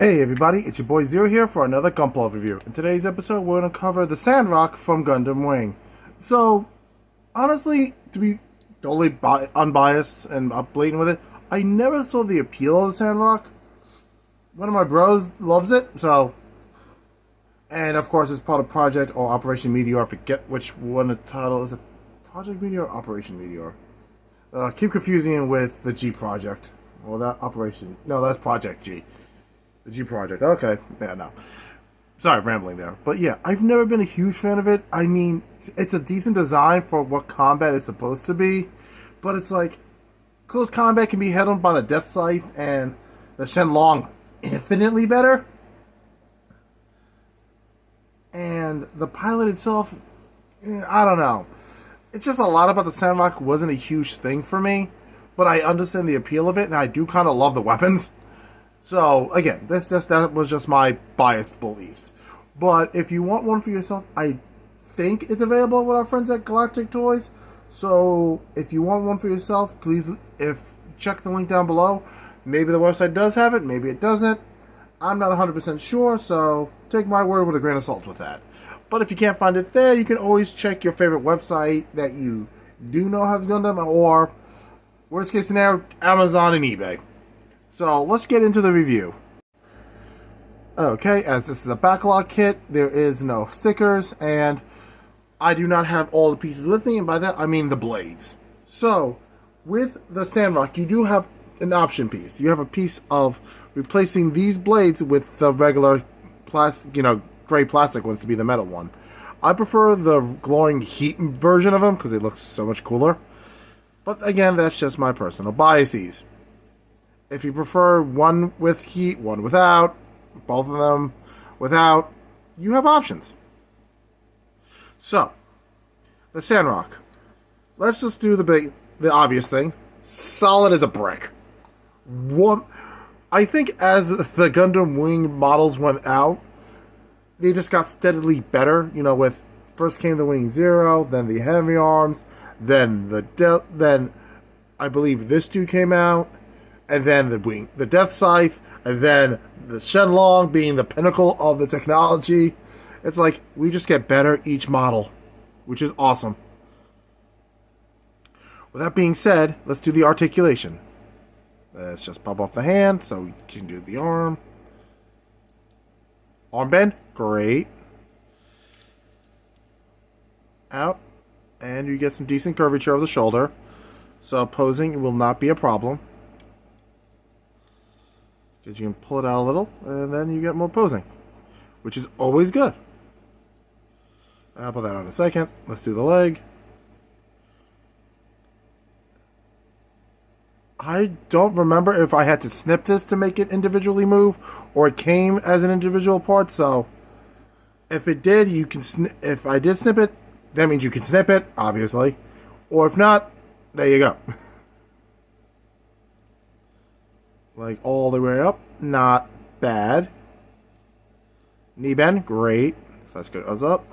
Hey everybody, it's your boy Zero here for another gunpla review. In today's episode, we're going to cover the Sandrock from Gundam Wing. So, honestly, to be totally unbiased and blatant with it, I never saw the appeal of the Sandrock. One of my bros loves it, so... And of course, it's part of Project or Operation Meteor. I forget which one the title is. It Project Meteor or Operation Meteor? Keep confusing it with the G Project. Well, that Operation... No, that's Project G. The G Project. Okay. Yeah, no. Sorry, rambling there. But yeah, I've never been a huge fan of it. I mean, it's a decent design for what combat is supposed to be. But it's like, close combat can be handled by the Death Scythe and the Shenlong infinitely better. And the pilot itself, I don't know. It's just a lot about the Sandrock wasn't a huge thing for me. But I understand the appeal of it, and I do kind of love the weapons. So, again, that was just my biased beliefs. But if you want one for yourself, I think it's available with our friends at Galactic Toys. So, if you want one for yourself, please check the link down below. Maybe the website does have it, maybe it doesn't. I'm not 100% sure, so take my word with a grain of salt with that. But if you can't find it there, you can always check your favorite website that you do know has Gundam, or, worst case scenario, Amazon and eBay. So, let's get into the review. Okay, as this is a backlog kit, there is no stickers, and I do not have all the pieces with me, and by that I mean the blades. So, with the Sandrock, you do have an option piece. You have a piece of replacing these blades with the regular gray plastic ones to be the metal one. I prefer the glowing heat version of them because it looks so much cooler. But again, that's just my personal biases. If you prefer one with heat, one without, both of them without, you have options. So, the Sandrock. Let's just do the obvious thing. Solid as a brick. I think as the Gundam Wing models went out, they just got steadily better. You know, with first came the Wing Zero, then the Heavy Arms, then then I believe this dude came out, and then the Death Scythe, and then the Shenlong being the pinnacle of the technology. It's like, we just get better each model, which is awesome. With that being said, let's do the articulation. Let's just pop off the hand, so we can do the arm. Arm bend, great. Out, and you get some decent curvature of the shoulder. So posing will not be a problem. Because you can pull it out a little, and then you get more posing, which is always good. I'll put that on in a second. Let's do the leg. I don't remember if I had to snip this to make it individually move, or it came as an individual part. So, if it did, you can. If I did snip it, that means you can snip it, obviously. Or if not, there you go. Like all the way up, not bad. Knee bend, great. So that's good. Us up.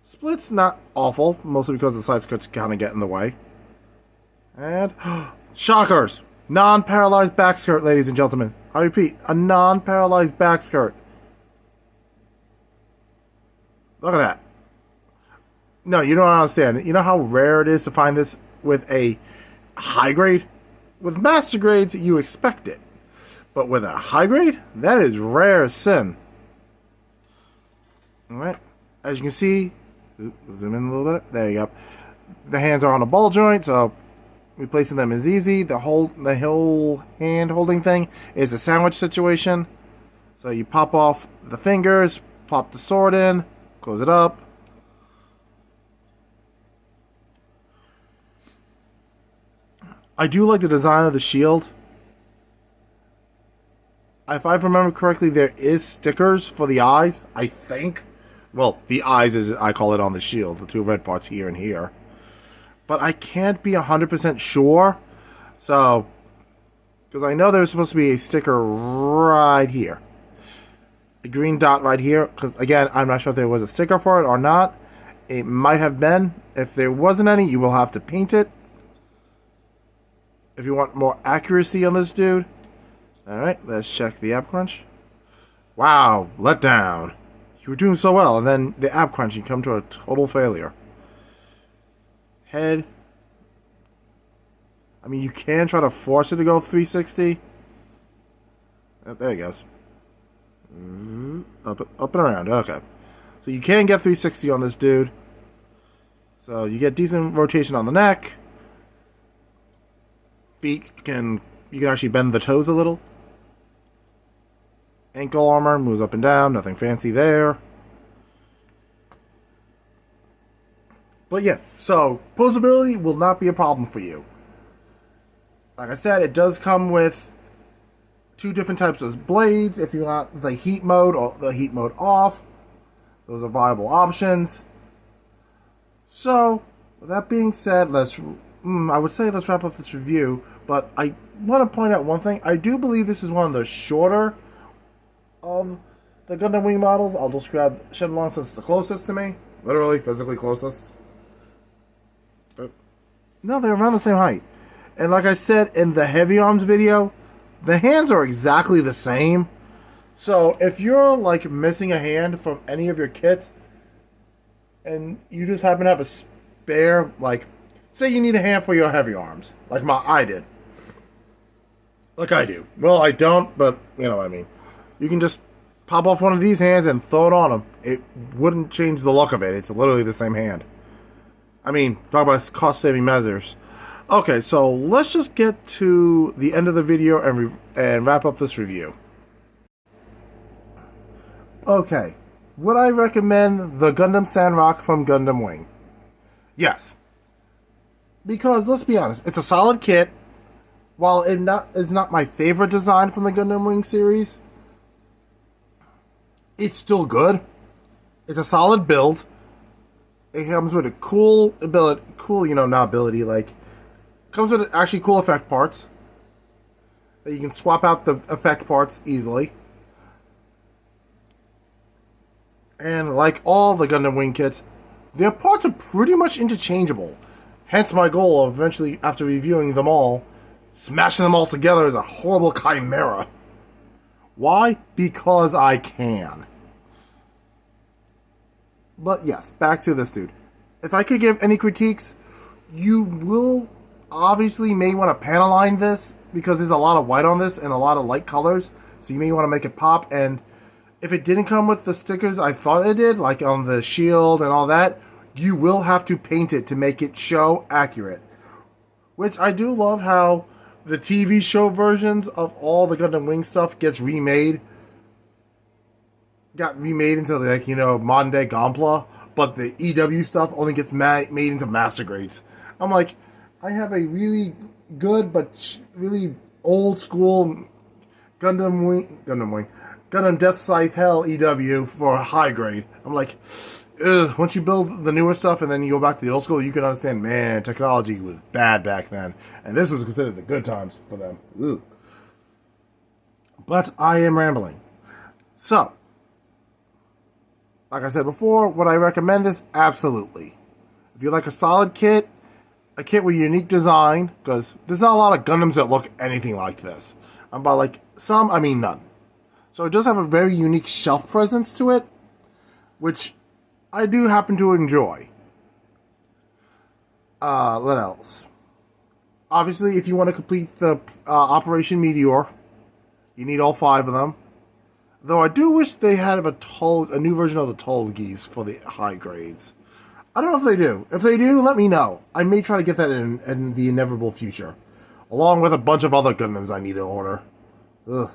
Splits, not awful, mostly because the side skirts kind of get in the way. And shockers! Non-paralyzed back skirt, ladies and gentlemen. I repeat, a non-paralyzed back skirt. Look at that. No, you don't understand. You know how rare it is to find this with a high grade? With master grades, you expect it. But with a high grade, that is rare as sin. Alright. As you can see, zoom in a little bit. There you go. The hands are on a ball joint, so replacing them is easy. The whole hand holding thing is a sandwich situation. So you pop off the fingers, pop the sword in, close it up. I do like the design of the shield. If I remember correctly, there is stickers for the eyes, I think. Well, the eyes is I call it on the shield, the two red parts here and here. But I can't be 100% sure. So, because I know there's supposed to be a sticker right here. A green dot right here. Because, again, I'm not sure if there was a sticker for it or not. It might have been. If there wasn't any, you will have to paint it. If you want more accuracy on this dude. Alright, let's check the ab crunch. Wow, let down. You were doing so well, and then the ab crunch, you come to a total failure. Head. I mean, you can try to force it to go 360. There he goes. Up and around. Okay. So you can get 360 on this dude. So you get decent rotation on the neck. Feet you can actually bend the toes a little. Ankle armor moves up and down. Nothing fancy there. But yeah, so posability will not be a problem for you. Like I said, it does come with 2 different types of blades. If you want the heat mode or the heat mode off, those are viable options. So, with that being said, I would say let's wrap up this review. But I want to point out one thing. I do believe this is one of the shorter of the Gundam Wing models. I'll just grab Shenlong since it's the closest to me. Literally, physically closest. But, no, they're around the same height. And like I said in the heavy arms video, the hands are exactly the same. So if you're like missing a hand from any of your kits, and you just happen to have a spare, like, say you need a hand for your heavy arms, like I did. Like I do. Well, I don't, but you know what I mean. You can just pop off one of these hands and throw it on them. It wouldn't change the look of it. It's literally the same hand. I mean, talk about cost-saving measures. Okay, so let's just get to the end of the video and wrap up this review. Okay, would I recommend the Gundam Sandrock from Gundam Wing? Yes. Because, let's be honest, it's a solid kit. While it's not my favorite design from the Gundam Wing series, it's still good. It's a solid build. It comes with a cool ability, comes with actually cool effect parts. That you can swap out the effect parts easily. And like all the Gundam Wing kits, their parts are pretty much interchangeable. Hence my goal of eventually, after reviewing them all, smashing them all together as a horrible chimera. Why? Because I can. But yes, back to this dude. If I could give any critiques, you will obviously may want to panelline this because there's a lot of white on this and a lot of light colors. So you may want to make it pop. And if it didn't come with the stickers I thought it did, like on the shield and all that, you will have to paint it to make it show accurate. Which I do love how the TV show versions of all the Gundam Wing stuff got remade into modern day gunpla, but the EW stuff only gets made into master grades. I'm like, I have a really good but really old school Gundam Death Scythe Hell EW for a high grade. I'm like, ugh. Once you build the newer stuff and then you go back to the old school, you can understand, man, technology was bad back then. And this was considered the good times for them. Ugh. But I am rambling. So, like I said before, would I recommend this? Absolutely. If you like a solid kit, a kit with unique design, because there's not a lot of Gundams that look anything like this. By like some, I mean none. So it does have a very unique shelf presence to it, which I do happen to enjoy. What else? Obviously, if you want to complete the Operation Meteor, you need all 5 of them. Though I do wish they had a new version of the Tolgis for the high grades. I don't know if they do. If they do, let me know. I may try to get that in the inevitable future. Along with a bunch of other Gundams I need to order. Ugh.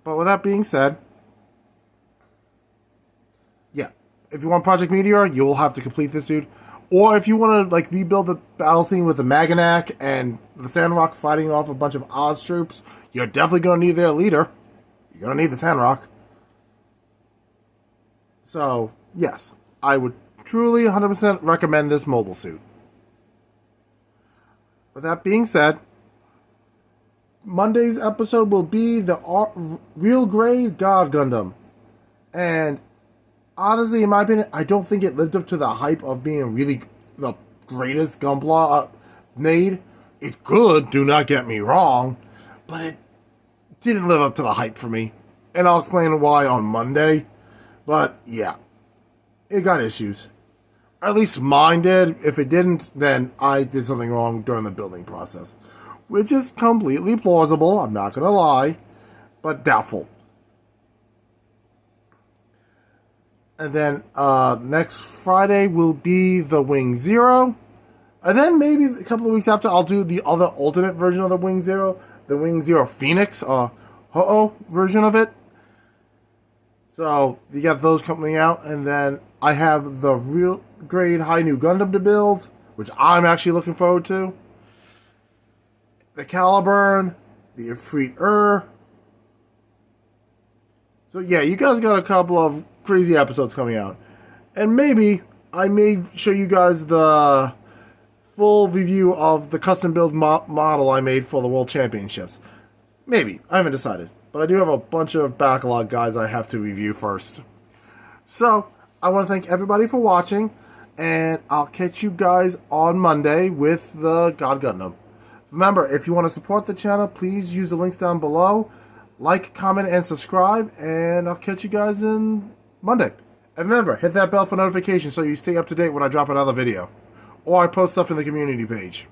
But with that being said, yeah. If you want Project Meteor, you'll have to complete this, dude. Or if you want to rebuild the battle scene with the Maganak and the Sandrock fighting off a bunch of Oz troops, you're definitely going to need their leader. You're going to need the Sandrock. So, yes, I would truly 100% recommend this mobile suit. With that being said, Monday's episode will be the Real Grade God Gundam. And honestly, in my opinion, I don't think it lived up to the hype of being really the greatest gunpla made. It's good, do not get me wrong. but it didn't live up to the hype for me. And I'll explain why on Monday. But yeah, it got issues. At least mine did. If it didn't, then I did something wrong during the building process. Which is completely plausible, I'm not going to lie, but doubtful. And then next Friday will be the Wing Zero. And then maybe a couple of weeks after, I'll do the other alternate version of the Wing Zero. The Wing Zero Phoenix, Ho-Oh version of it. So, you got those coming out. And then I have the real grade high new Gundam to build, which I'm actually looking forward to. The Caliburn, the Ifrit. So yeah, you guys got a couple of crazy episodes coming out. And maybe I may show you guys the full review of the custom build model I made for the World Championships. Maybe. I haven't decided. But I do have a bunch of backlog guys I have to review first. So, I want to thank everybody for watching. And I'll catch you guys on Monday with the God Gundam. Remember, if you want to support the channel, please use the links down below. Like, comment, and subscribe. And I'll catch you guys in Monday. And remember, hit that bell for notifications so you stay up to date when I drop another video. Or I post stuff in the community page.